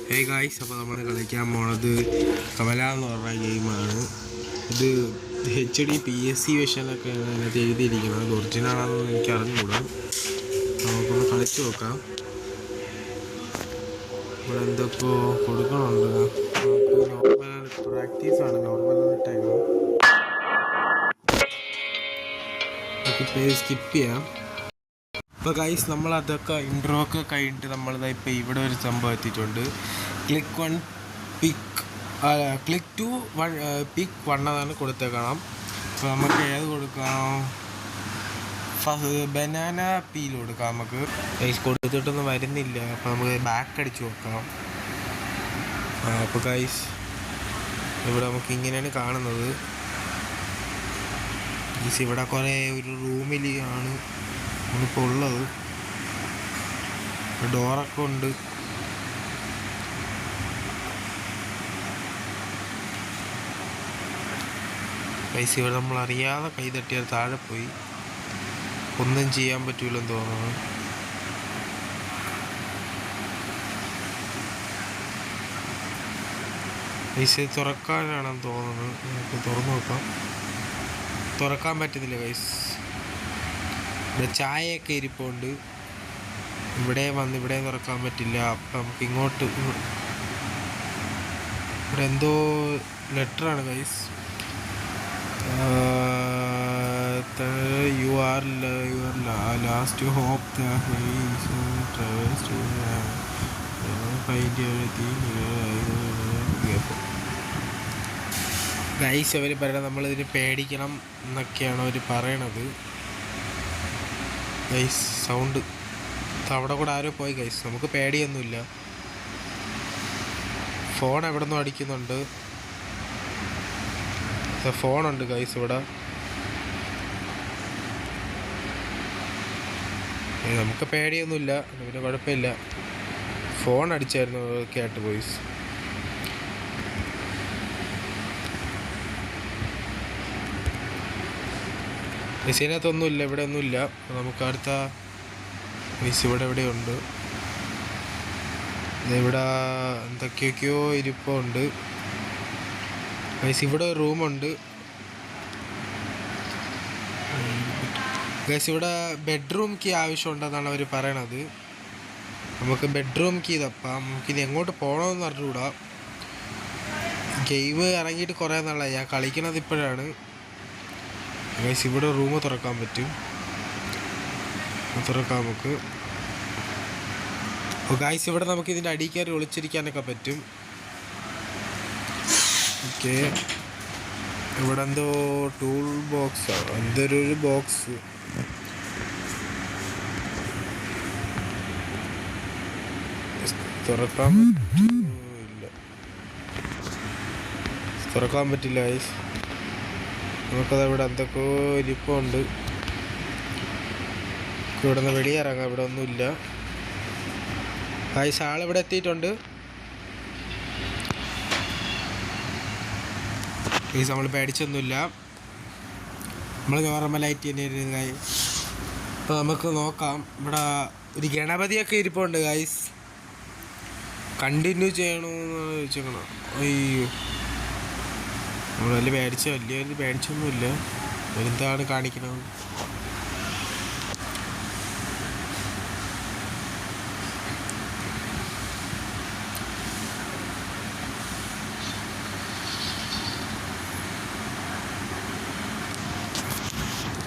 Hey guys, അപ്പോൾ നമ്മൾ കളിക്കാൻ പോണത് കമല എന്ന് പറഞ്ഞ ഗെയിമാണ്. ഇത് HD PSC വെർഷനൊക്കെ ഇതിനകത്ത് എഴുതിയിരിക്കുന്നത്. അത് ഒറിജിനലാണെന്ന് എനിക്ക് അറിഞ്ഞുകൂടാ. നമുക്കൊന്ന് കളിച്ച് നോക്കാം. ഇവിടെ എന്തൊക്കെ കൊടുക്കണുണ്ട്. നമുക്ക് നോർമൽ പ്രാക്ടീസാണ്, നോർമൽ ഇട്ടേക്കണം. നമുക്ക് സ്കിപ്പ് ചെയ്യാം. അപ്പോൾ ഗൈസ്, നമ്മളതൊക്കെ ഇൻട്രോ ഒക്കെ കഴിഞ്ഞിട്ട് നമ്മളിതാ ഇപ്പോൾ ഇവിടെ ഒരു സംഭവം എത്തിയിട്ടുണ്ട്. ക്ലിക്ക് 1 ക്ലിക്ക് 2 പിക്ക് 1 എന്നാണ് കൊടുത്തേക്കണം. അപ്പോൾ നമുക്ക് ഏത് കൊടുക്കാം? ബനാന പീൽ കൊടുക്കാം. നമുക്ക് ഗൈസ് കൊടുത്തിട്ടൊന്നും വരുന്നില്ല. അപ്പോൾ നമുക്ക് ബാക്ക് അടിച്ച് നോക്കാം. അപ്പോൾ ഗൈസ്, ഇവിടെ നമുക്ക് ഇങ്ങനെയാണ് കാണുന്നത്. ഗൈസ്, ഇവിടെ കുറേ ഒരു റൂമിൽ ആണ് ഇപ്പോൾ ഉള്ളത്. ഡോറൊക്കെ ഉണ്ട്. പൈസ ഇവിടെ നമ്മൾ അറിയാതെ കൈ തട്ടിയാൽ താഴെ പോയി. ഒന്നും ചെയ്യാൻ പറ്റൂലെന്ന് തോന്നുന്നു. പൈസ തുറക്കാനാണെന്ന് തോന്നുന്നു. നമുക്ക് തുറന്നു നോക്കാം. തുറക്കാൻ പറ്റുന്നില്ല ഗൈസ്. ഇവിടെ ചായയൊക്കെ ഇരിപ്പുണ്ട്. ഇവിടെ വന്ന് ഇവിടെ തുറക്കാൻ പറ്റില്ല. അപ്പം നമുക്ക് ഇങ്ങോട്ട് ഇവിടെ എന്തോ ലെറ്ററാണ് guys. You are last hope guys, അവർ പറയണത് നമ്മളിതിന് പേടിക്കണം എന്നൊക്കെയാണ് അവർ പറയണത്. ഗൈസ്, സൗണ്ട് അവിടെ കൂടെ ആരോ പോയി ഗൈസ്. നമുക്ക് പേടിയൊന്നുമില്ല. ഫോൺ എവിടെ നിന്നും അടിക്കുന്നുണ്ട്. ഫോണുണ്ട് ഗൈസ് ഇവിടെ. നമുക്ക് പേടിയൊന്നുമില്ല, പിന്നെ കുഴപ്പമില്ല. ഫോൺ അടിച്ചായിരുന്നു കേട്ട് ബോയ്സ്. ഇതിനകത്തൊന്നുമില്ല, ഇവിടെ ഒന്നുമില്ല. നമുക്ക് അടുത്ത പൈസ ഇവിടെ എവിടെയുണ്ട്. ഇവിടെ എന്തൊക്കെയൊക്കെയോ ഇരിപ്പുണ്ട് പൈസ. ഇവിടെ ഒരു റൂമുണ്ട് ഗൈസ്. ഇവിടെ ബെഡ്റൂം കീ ആവശ്യമുണ്ടെന്നാണ് അവർ പറയണത്. നമുക്ക് ബെഡ്റൂം കീ തപ്പാം. നമുക്കിത് എങ്ങോട്ട് പോകണമെന്ന് അറിഞ്ഞുകൂടാ. ഗെയിം ഇറങ്ങിയിട്ട് കുറേ നാളായി. ഞാൻ കളിക്കണത് ഇപ്പോഴാണ് ഗൈസ്. ഇവിടെ റൂം തുറക്കാൻ പറ്റും. തുറക്കാം നമുക്ക്. ഗൈസ്, ഇവിടെ നമുക്ക് ഇതിൻ്റെ അടിയിൽ ഒളിച്ചിരിക്കാനൊക്കെ പറ്റും. ഓക്കെ, ഇവിടെ എന്തോ ടൂൾ ബോക്സോ എന്തൊരു ബോക്സ്. തുറക്കാൻ പറ്റില്ല ഗൈസ്. നമുക്കത് ഇവിടെ എന്തൊക്കെയോ ഇരിപ്പുണ്ട്. ഇവിടെ നിന്ന് വെളിയിറങ്ങാം. ഇവിടെ ഒന്നുമില്ല ഗൈസ്. ആളിവിടെ എത്തിയിട്ടുണ്ട് ഗൈസ്. നമ്മൾ പേടിച്ചൊന്നുമില്ല, നമ്മൾ നോർമലായിട്ട് തന്നെ ഇരുന്ന് ഗൈസ്. അപ്പോൾ നമുക്ക് നോക്കാം. ഇവിടെ ഒരു ഗണപതിയൊക്കെ ഇരിപ്പുണ്ട് ഗൈസ്. കണ്ടിന്യൂ ചെയ്യണമെന്ന് ചോദിച്ചേക്കണം. അയ്യോ, നമ്മൾ വലിയ പേടിച്ചൊന്നുമില്ല. എന്താണ് കാണിക്കണത്?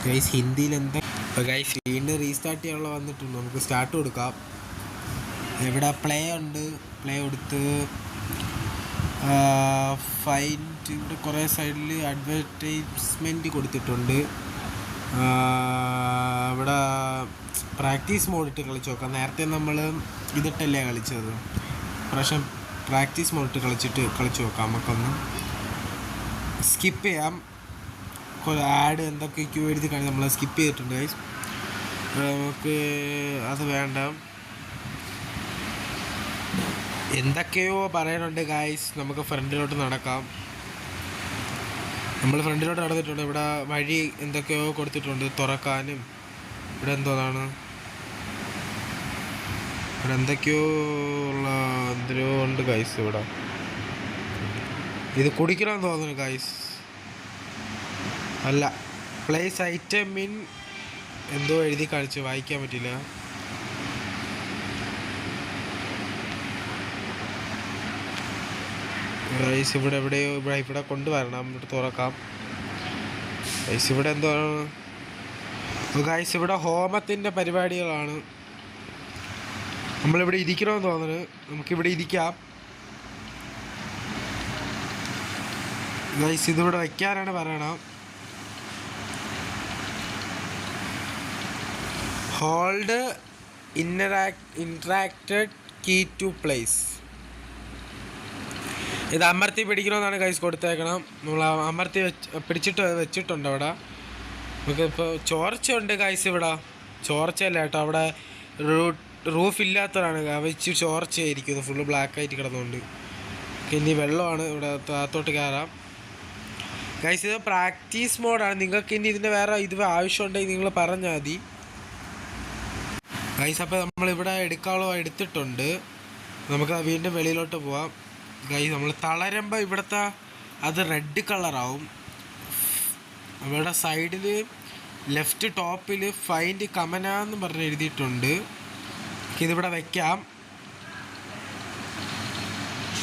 ഗൈസ്, ഹിന്ദിയിൽ എന്താ? ഇപ്പോൾ ഗൈസ് വീണ്ടും റീസ്റ്റാർട്ട് ചെയ്യാനുള്ള വന്നിട്ടുണ്ട്. നമുക്ക് സ്റ്റാർട്ട് കൊടുക്കാം. ഇവിടെ പ്ലേ ഉണ്ട്. പ്ലേ കൊടുത്ത് ഫൈൻഡ്. ഇവിടെ കുറേ സൈഡിൽ അഡ്വർടൈസ്മെൻറ്റ് കൊടുത്തിട്ടുണ്ട്. ഇവിടെ പ്രാക്ടീസ് മോഡിട്ട് കളിച്ച് നോക്കാം. നേരത്തെ നമ്മൾ ഇതിട്ടല്ലേ കളിച്ചത്. പ്രാവശ്യം പ്രാക്ടീസ് മോഡിട്ട് കളിച്ച് നോക്കാം. നമുക്കൊന്ന് സ്കിപ്പ് ചെയ്യാം. ആഡ് എന്തൊക്കെയൊക്കെയോ എഴുതി കഴിഞ്ഞ് നമ്മൾ സ്കിപ്പ് ചെയ്തിട്ടുണ്ട് ഗൈസ്. നമുക്ക് അത് വേണ്ട. എന്തൊക്കെയോ പറയാനുണ്ട് ഗൈസ്. നമുക്ക് ഫ്രണ്ടിലോട്ട് നടക്കാം. നമ്മൾ ഫ്രണ്ടിലോട്ട് നടന്നിട്ടുണ്ട്. ഇവിടെ വഴി എന്തൊക്കെയോ കൊടുത്തിട്ടുണ്ട് തുറക്കാനും. ഇവിടെ എന്തോന്നാണ്, ഇവിടെ എന്തൊക്കെയോ ഉള്ള എന്തിനോ ഉണ്ട് ഗൈസ് ഇവിടെ. ഇത് കുടിക്കണമെന്ന് തോന്നുന്നു ഗൈസ്. അല്ല, പ്ലേസ് ഐറ്റം ഇൻ എന്തോ എഴുതി കാണിച്ചു, വായിക്കാൻ പറ്റില്ല. ഗൈസ് ഇവിടെ എവിടെയോ ഇവിടെ കൊണ്ടുവരണം, ഇവിടെ തുറക്കാം ഗൈസ്. ഇവിടെ എന്തോ ഗൈസ്, ഇവിടെ ഹോമത്തിൻ്റെ പരിപാടികളാണ്. നമ്മളിവിടെ ഇരിക്കണമെന്ന് തോന്നുന്നു, നമുക്കിവിടെ ഇരിക്കാം ഗൈസ്. ഇതിവിടെ വയ്ക്കാനാണ് പറയണം. Hold interacted key to place. ഇത് അമർത്തി പിടിക്കണമെന്നാണ് ഗൈസ് കൊടുത്തേക്കണം. നമ്മൾ അമർത്തി വെച്ചിട്ടുണ്ട് അവിടെ. നമുക്കിപ്പോൾ ചോർച്ചയുണ്ട് ഗൈസ്. ഇവിടെ ചോർച്ചയല്ല കേട്ടോ, അവിടെ റൂഫ് ഇല്ലാത്തതാണ്, വെച്ച് ചോർച്ചയായിരിക്കും. ഫുള്ള് ബ്ലാക്ക് ആയിട്ട് കിടന്നുകൊണ്ട്. ഇനി വെള്ളമാണ്, ഇവിടെ താത്തോട്ട് കയറാം ഗൈസ്. ഇത് പ്രാക്ടീസ് മോഡാണ്. നിങ്ങൾക്ക് ഇനി ഇതിൻ്റെ വേറെ ഇത് ആവശ്യമുണ്ടെങ്കിൽ നിങ്ങൾ പറഞ്ഞാൽ മതി ഗൈസ്. അപ്പോൾ നമ്മളിവിടെ എടുത്തിട്ടുണ്ട്. നമുക്ക് വീണ്ടും വെളിയിലോട്ട് പോവാം ഗൈസ്. നമ്മൾ തളരുമ്പോൾ ഇവിടുത്തെ അത് റെഡ് കളറാവും. ഇവിടെ സൈഡിൽ ലെഫ്റ്റ് ടോപ്പിൽ ഫൈൻഡ് കമന എന്ന് പറഞ്ഞ് എഴുതിയിട്ടുണ്ട്. ഇതിവിടെ വെക്കാം.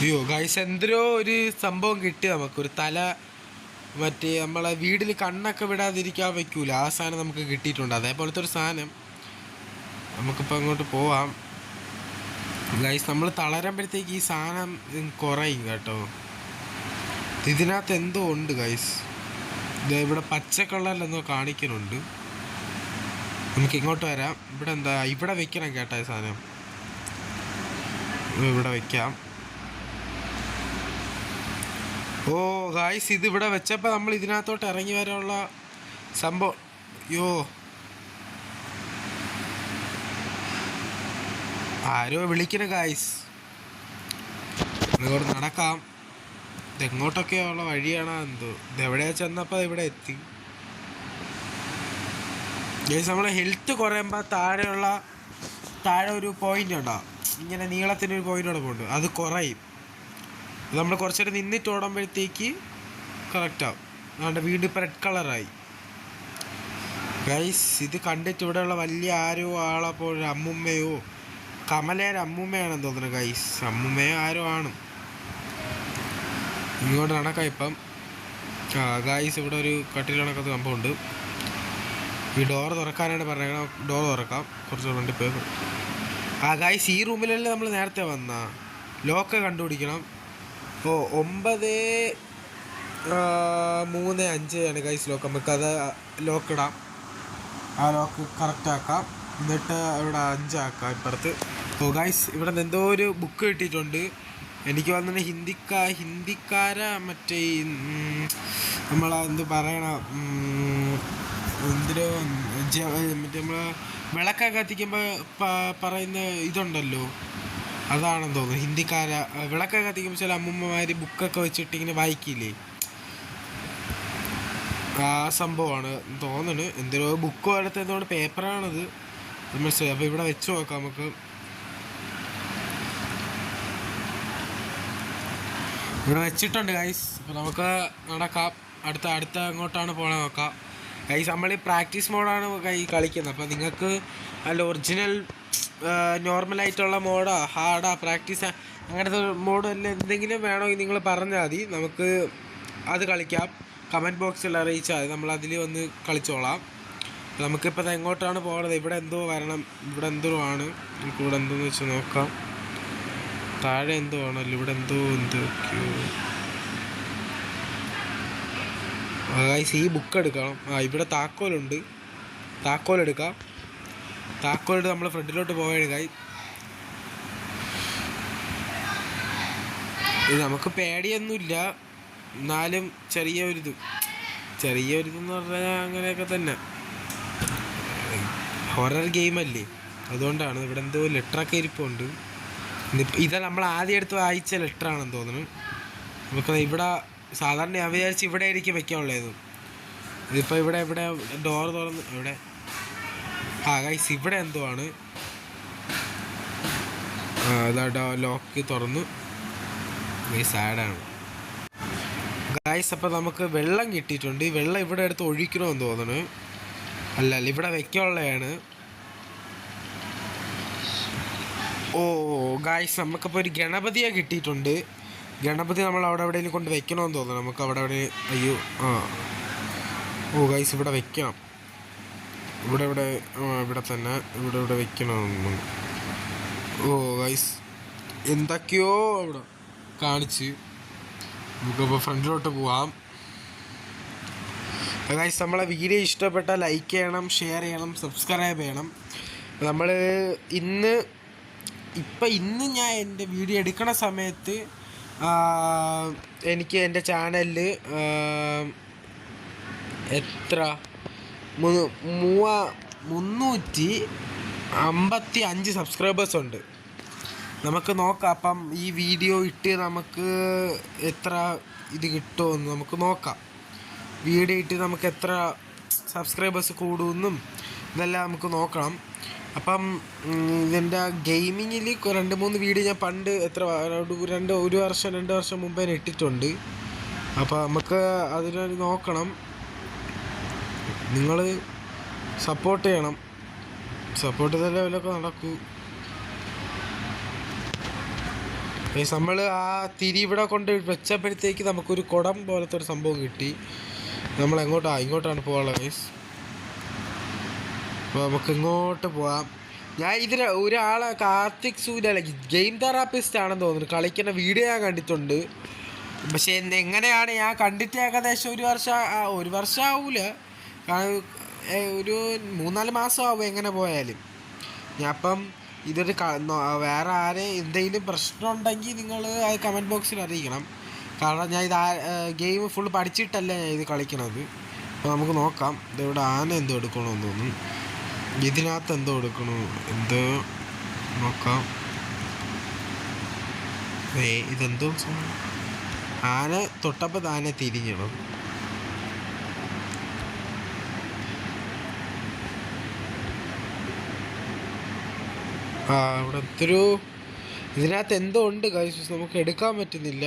അയ്യോ ഗൈസ്, എന്തോ ഒരു സംഭവം കിട്ടി നമുക്കൊരു തല. മറ്റേ നമ്മളെ വീട്ടിൽ കണ്ണൊക്കെ വിടാതിരിക്കാൻ വയ്ക്കൂല, ആ സാധനം നമുക്ക് കിട്ടിയിട്ടുണ്ട്. അതേപോലത്തെ ഒരു സാധനം. നമുക്കിപ്പോൾ അങ്ങോട്ട് പോവാം ഗൈസ്. നമ്മൾ തളരുമ്പോഴത്തേക്ക് ഈ സാധനം കുറയും കേട്ടോ. ഇതിനകത്ത് എന്തോ ഉണ്ട് ഗൈസ്. ഇവിടെ പച്ച കളറിലെന്തോ കാണിക്കുന്നുണ്ട്. നമുക്ക് ഇങ്ങോട്ട് വരാം. ഇവിടെ എന്താ, ഇവിടെ വെക്കണം കേട്ടോ ഈ സാധനം. ഇവിടെ വെക്കാം. ഓ ഗൈസ്, ഇതിവിടെ വെച്ചപ്പോൾ നമ്മൾ ഇതിനകത്തോട്ട് ഇറങ്ങി വരാനുള്ള സംഭവം. യോ, ആരോ വിളിക്കണ ഗൈസ്. ഇങ്ങോട്ട് നടക്കാം. ഇതെങ്ങോട്ടൊക്കെയുള്ള വഴിയാണോ എന്തോ. ഇതെവിടെയാ ചെന്നപ്പോൾ ഇവിടെ എത്തി ഗൈസ്. നമ്മളെ ഹെൽത്ത് കുറയുമ്പോൾ താഴെ ഒരു പോയിന്റ് ഉണ്ടാവും, ഇങ്ങനെ നീളത്തിനൊരു പോയിന്റ് അവിടെ പോകുന്നുണ്ട്. അത് കുറയും. നമ്മൾ കുറച്ചേരം നിന്നിട്ട് ഓടുമ്പോഴത്തേക്ക് കറക്റ്റാവും. അതുകൊണ്ട് വീണ്ടും ഇപ്പോൾ റെഡ് കളറായി ഗൈസ്. ഇത് കണ്ടിട്ട് ഇവിടെയുള്ള വലിയ ആരോ ആളപ്പോൾ അമ്മുമ്മയോ, കമലയുടെ അമ്മൂമ്മയാണെന്ന് തോന്നുന്നു ഗൈസ്. അമ്മൂമ്മയോ ആരോ ആണ്. ഇങ്ങോട്ട് നടക്കാം ഇപ്പം. ഗൈസ്, ഇവിടെ ഒരു കട്ടിൽ കണക്കത്ത് സംഭവമുണ്ട്. ഈ ഡോർ തുറക്കാനാണ് പറഞ്ഞേക്കണം. ഡോർ തുറക്കാം. കുറച്ച് വണ്ടി പോയി. ഗൈസ്, ഈ റൂമിലല്ലേ നമ്മൾ നേരത്തെ വന്ന. ലോക്ക് കണ്ടുപിടിക്കണം. ഓ 935 ആണ് ഗൈസ് ലോക്ക്. നമുക്കത് ലോക്കിടാം. ആ ലോക്ക് കറക്റ്റാക്കാം. എന്നിട്ട് ഇവിടെ 5 ആക്കാം ഇപ്പുറത്ത്. ഓ ഗൈസ്, ഇവിടെ നിന്ന് എന്തോ ഒരു ബുക്ക് കിട്ടിയിട്ടുണ്ട്. എനിക്ക് വന്നിട്ട് ഹിന്ദിക്കാര മറ്റേ നമ്മളെന്ത് പറയണ എന്തിനോ മറ്റേ നമ്മൾ വിളക്കൊക്കെ കത്തിക്കുമ്പോൾ പറയുന്ന ഇതുണ്ടല്ലോ, അതാണെന്ന് തോന്നുന്നു. ഹിന്ദിക്കാര വിളക്കൊക്കെ കത്തിക്കുമ്പോൾ ചില അമ്മൂമ്മമാർ ബുക്കൊക്കെ വെച്ചിട്ട് ഇങ്ങനെ വായിക്കില്ലേ, ആ സംഭവമാണ് തോന്നുന്നു. എന്തിനോ ബുക്ക് എടുത്ത് എന്തുകൊണ്ട് പേപ്പറാണത് മനസ്സിലായി. അപ്പോൾ ഇവിടെ വെച്ച് നോക്കാം നമുക്ക്. ഇവിടെ വെച്ചിട്ടുണ്ട് ഗൈസ്. അപ്പോൾ നമുക്ക് നടക്കാം. അടുത്ത അങ്ങോട്ടാണ് പോകണത് നോക്കാം ഗൈസ്. നമ്മൾ ഈ പ്രാക്ടീസ് മോഡാണ് കളിക്കുന്നത്. അപ്പോൾ നിങ്ങൾക്ക് അല്ല ഒറിജിനൽ നോർമലായിട്ടുള്ള മോഡോ ഹാർഡാ പ്രാക്ടീസ് അങ്ങനത്തെ മോഡ് അല്ല എന്തെങ്കിലും വേണമെങ്കിൽ നിങ്ങൾ പറഞ്ഞാൽ മതി. നമുക്ക് അത് കളിക്കാം. കമൻറ്റ് ബോക്സിൽ അറിയിച്ചാൽ മതി. നമ്മളതിൽ വന്ന് കളിച്ചോളാം. നമുക്കിപ്പോൾ എങ്ങോട്ടാണ് പോകുന്നത്? ഇവിടെ എന്തോ വരണം. ഇവിടെ എന്തോ ആണ്. നമുക്കിവിടെ എന്തോന്ന് വെച്ച് നോക്കാം. താഴെ എന്തോ ആണല്ലോ. ഇവിടെ എന്തൊക്കെയോ ഗൈസ്. ഈ ബുക്ക് എടുക്കണം. ഇവിടെ താക്കോലുണ്ട്. താക്കോലെടുക്കാം. താക്കോലെടുത്ത് നമ്മൾ ഫ്രണ്ടിലോട്ട് പോവുകയാണ് ഗൈസ്. ഇത് നമുക്ക് പേടിയൊന്നുമില്ല, എന്നാലും ചെറിയൊരിതെന്ന് പറഞ്ഞാൽ അങ്ങനെയൊക്കെ തന്നെ. ഹൊറർ ഗെയിമല്ലേ, അതുകൊണ്ടാണ്. ഇവിടെ എന്തോ ലെറ്ററൊക്കെ ഇരിപ്പുണ്ട്. ഇതാ നമ്മൾ ആദ്യം എടുത്ത് വായിച്ച ലെറ്ററാണെന്ന് തോന്നുന്നു. നമുക്ക് ഇവിടെ സാധാരണ ഞാൻ വിചാരിച്ച് ഇവിടെ ആയിരിക്കും വെക്കാനുള്ളത്. ഇതിപ്പോൾ ഇവിടെ ഡോർ തുറന്ന് ഇവിടെ ഗൈസ് ഇവിടെ എന്തോ ആണ്. ഇതാ ലോക്ക് തുറന്നു. സാഡാണ് ഗായ്സ്. അപ്പോൾ നമുക്ക് വെള്ളം കിട്ടിയിട്ടുണ്ട്. ഈ വെള്ളം ഇവിടെ എടുത്ത് ഒഴിക്കണമെന്ന് തോന്നുന്നു. അല്ല ഇവിടെ വെക്കാനുള്ളതാണ്. ഓ ഗായ്സ്, നമുക്കപ്പോൾ ഒരു ഗണപതിയെ കിട്ടിയിട്ടുണ്ട്. ഗണപതി നമ്മൾ അവിടെ എവിടെയെങ്കിലും കൊണ്ട് വെക്കണമെന്ന് തോന്നുന്നു. നമുക്ക് അവിടെ എവിടെ അയ്യോ ഓ ഗായ്സ്, ഇവിടെ വെക്കണം. ഇവിടെ തന്നെ ഇവിടെ വെക്കണമെന്ന്. ഓ ഗായ്സ്, എന്തൊക്കെയോ അവിടെ കാണിച്ച്. നമുക്കിപ്പോൾ ഫ്രണ്ടിലോട്ട് പോവാം. ഗായ്സ്, നമ്മളെ വീഡിയോ ഇഷ്ടപ്പെട്ടാൽ ലൈക്ക് ചെയ്യണം, ഷെയർ ചെയ്യണം, സബ്സ്ക്രൈബ് ചെയ്യണം. നമ്മൾ ഇന്ന് ഞാൻ എൻ്റെ വീഡിയോ എടുക്കണ സമയത്ത് എനിക്ക് എൻ്റെ ചാനലിൽ എത്ര 355 സബ്സ്ക്രൈബേഴ്സ് ഉണ്ട്. നമുക്ക് നോക്കാം. അപ്പം ഈ വീഡിയോ ഇട്ട് നമുക്ക് എത്ര ഇത് കിട്ടുമെന്ന് നമുക്ക് നോക്കാം. വീഡിയോ ഇട്ട് നമുക്ക് എത്ര സബ്സ്ക്രൈബേഴ്സ് കൂടുമെന്നും ഇതെല്ലാം നമുക്ക് നോക്കണം. അപ്പം ഇതിൻ്റെ ഗെയിമിങ്ങിൽ 2-3 വീഡിയോ ഞാൻ പണ്ട് ഒരു വർഷം 2 വർഷം മുമ്പേ ഇട്ടിട്ടുണ്ട്. അപ്പോൾ നമുക്ക് അതിന് നോക്കണം. നിങ്ങൾ സപ്പോർട്ട് ചെയ്യണം. സപ്പോർട്ട് ചെയ്ത ലെവലൊക്കെ നടക്കൂ. നമ്മൾ ആ തിരി ഇവിടെ കൊണ്ട് വെച്ചപ്പോഴത്തേക്ക് നമുക്കൊരു കുടം പോലത്തെ ഒരു സംഭവം കിട്ടി. നമ്മൾ ഇങ്ങോട്ടാണ് പോകാനുള്ളത് ഗൈസ്. അപ്പോൾ നമുക്ക് ഇങ്ങോട്ട് പോകാം. ഞാൻ ഇതിൽ ഒരാളെ കാർത്തിക് സൂര്യ ഗെയിം തെറാപ്പിസ്റ്റ് ആണെന്ന് തോന്നുന്നു. കളിക്കുന്ന വീഡിയോ ഞാൻ കണ്ടിട്ടുണ്ട്. പക്ഷേ എങ്ങനെയാണ് ഞാൻ കണ്ടിട്ട് ഏകദേശം ഒരു വർഷം ആവൂല, ഒരു 3-4 മാസം ആവും എങ്ങനെ പോയാലും. ഞാൻ അപ്പം ഇതൊരു വേറെ എന്തെങ്കിലും പ്രശ്നം ഉണ്ടെങ്കിൽ നിങ്ങൾ അത് കമൻറ്റ് ബോക്സിൽ അറിയിക്കണം. കാരണം ഞാൻ ഗെയിം ഫുൾ പഠിച്ചിട്ടല്ല ഞാൻ ഇത് കളിക്കണത്. അപ്പോൾ നമുക്ക് നോക്കാം. ഇതിവിടെ ആന എന്തോ എടുക്കണമെന്ന് തോന്നുന്നു. ഇതിനകത്ത് എന്തോ എടുക്കണോ എന്തോ നോക്കാം. ഇതെന്തോ ആന തൊട്ടപ്പോൾ ആന തിരിഞ്ഞണം. ഇവിടെ ഇതിനകത്ത് എന്തോ ഉണ്ട് ഗൈസ്, നമുക്ക് എടുക്കാൻ പറ്റുന്നില്ല.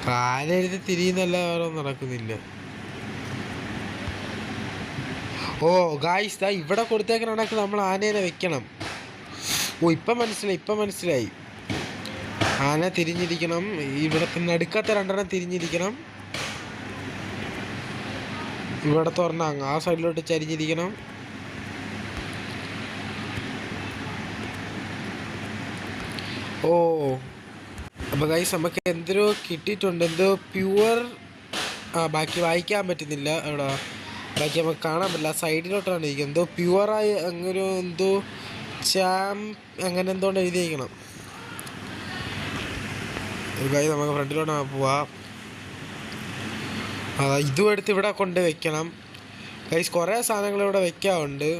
കാലെഴുതി തിരിയുന്നല്ല, വേറെ ഒന്നും നടക്കുന്നില്ല. ഓ ഗായ്സ്, ഇവിടെ കൊടുത്തേക്കണ കണക്ക് നമ്മൾ ആനേനെ വെക്കണം. ഓ ഇപ്പം മനസ്സിലായി. ആന തിരിഞ്ഞിരിക്കണം. ഇവിടെ നടുക്കത്തെ 2 തിരിഞ്ഞിരിക്കണം. ഇവിടെ തുറന്ന ആ സൈഡിലോട്ട് ചരിഞ്ഞിരിക്കണം. ഓ അപ്പോൾ ഗൈസ്, നമുക്ക് എന്തോ കിട്ടിയിട്ടുണ്ട്. എന്തോ പ്യുവർ ബാക്കി വായിക്കാൻ പറ്റുന്നില്ല. അവിടെ ബാക്കി നമുക്ക് കാണാൻ പറ്റില്ല. സൈഡിലോട്ടാണ് ഇരിക്കുന്നത്. എന്തോ പ്യുവറായി അങ്ങനെ എന്തോ അങ്ങനെ എന്തോണ്ട് എഴുതിയിരിക്കണം. ഗൈസ്, നമുക്ക് ഫ്രണ്ടിലോട്ട് പോവാം. ഇതും എടുത്ത് ഇവിടെ കൊണ്ട് വെക്കണം. ഗൈസ്, കുറേ സാധനങ്ങൾ ഇവിടെ വെക്കാറുണ്ട്.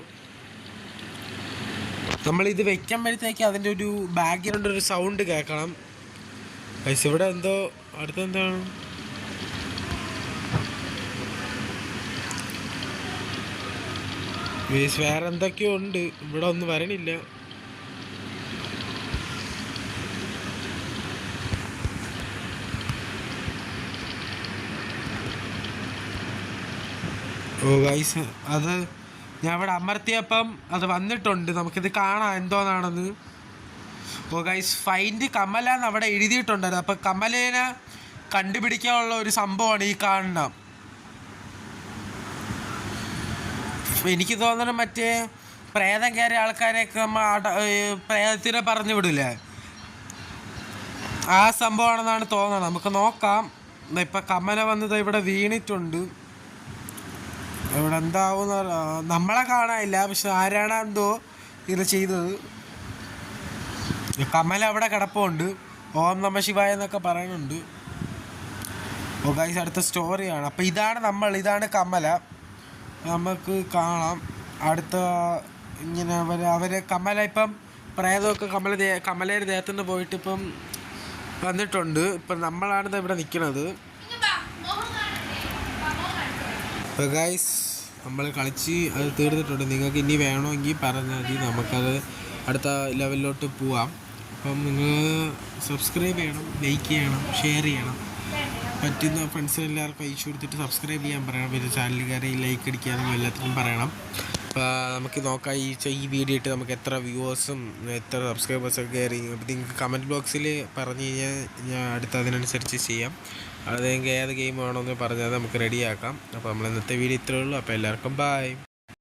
നമ്മളിത് വെക്കുമ്പോഴത്തേക്ക് അതിൻ്റെ ഒരു ബാക്ക്ഗ്രൗണ്ട് ഒരു സൗണ്ട് കേൾക്കണം. ഗൈസ്, ഇവിടെ എന്തോ അടുത്തെന്താണ് ഗൈസ്, വേറെ എന്തൊക്കെയോ ഉണ്ട്. ഇവിടെ ഒന്നും വരണില്ല. ഓ ഗൈസ്, അത് ഞാൻ ഇവിടെ അമർത്തിയപ്പം അത് വന്നിട്ടുണ്ട്. നമുക്കിത് കാണാം എന്തോന്നാണെന്ന്. ഓ ഗൈസ്, ഫൈൻഡ് കമല എന്ന് അവിടെ എഴുതിയിട്ടുണ്ടായിരുന്നു. അപ്പം കമലേനെ കണ്ടുപിടിക്കാനുള്ള ഒരു സംഭവമാണ് ഈ കാണണം. എനിക്ക് തോന്നുന്നു മറ്റേ പ്രേതം കയറിയ ആൾക്കാരെയൊക്കെ പ്രേതത്തിനെ പറഞ്ഞു വിടില്ലേ, ആ സംഭവമാണെന്നാണ് തോന്നുന്നത്. നമുക്ക് നോക്കാം. ഇപ്പം കമല വന്നത് ഇവിടെ വീണിട്ടുണ്ട്. ഇവിടെ എന്താവും നമ്മളെ കാണാനില്ല, പക്ഷെ ആരാണ് എന്തോ ഇത് ചെയ്തത്. കമല അവിടെ കിടപ്പുണ്ട്. ഓം നമ ശിവായ എന്നൊക്കെ പറയുന്നുണ്ട്. ഓ ഗൈസ്, അടുത്ത സ്റ്റോറിയാണ്. അപ്പം ഇതാണ് കമല. നമുക്ക് കാണാം അടുത്ത ഇങ്ങനെ അവരെ കമല ഇപ്പം പ്രേതമൊക്കെ കമലയുടെ ദേഹത്തുനിന്ന് പോയിട്ട് ഇപ്പം വന്നിട്ടുണ്ട്. ഇപ്പം നമ്മളാണിത് ഇവിടെ നിൽക്കുന്നത്. ഗൈസ്, നമ്മൾ കളിച്ച് അത് തീർന്നിട്ടുണ്ട്. നിങ്ങൾക്ക് ഇനി വേണമെങ്കിൽ പറഞ്ഞാൽ മതി, നമുക്കത് അടുത്ത ലെവലിലോട്ട് പോവാം. അപ്പം നിങ്ങൾ സബ്സ്ക്രൈബ് ചെയ്യണം, ലൈക്ക് ചെയ്യണം, ഷെയർ ചെയ്യണം. പറ്റുന്ന ഫ്രണ്ട്സിന് എല്ലാവർക്കും അയച്ചു കൊടുത്തിട്ട് സബ്സ്ക്രൈബ് ചെയ്യാൻ പറയണം. പിന്നെ ചാനലുകാരെ ലൈക്ക് അടിക്കാനും എല്ലാത്തിനും പറയണം. അപ്പോൾ നമുക്ക് നോക്കാം ഈ വീഡിയോ ഇട്ട് നമുക്ക് എത്ര വ്യൂവേഴ്സും എത്ര സബ്സ്ക്രൈബേഴ്സൊക്കെ കയറി. അപ്പോൾ നിങ്ങൾക്ക് കമൻറ്റ് ബോക്സിൽ പറഞ്ഞു കഴിഞ്ഞാൽ ഞാൻ അടുത്ത അതിനനുസരിച്ച് ചെയ്യാം. അത് നിങ്ങൾക്ക് ഏത് ഗെയിം വേണമെന്ന് പറഞ്ഞാൽ നമുക്ക് റെഡിയാക്കാം. അപ്പോൾ നമ്മൾ ഇന്നത്തെ വീഡിയോ ഇത്രയേ ഉള്ളൂ. അപ്പോൾ എല്ലാവർക്കും ബൈ.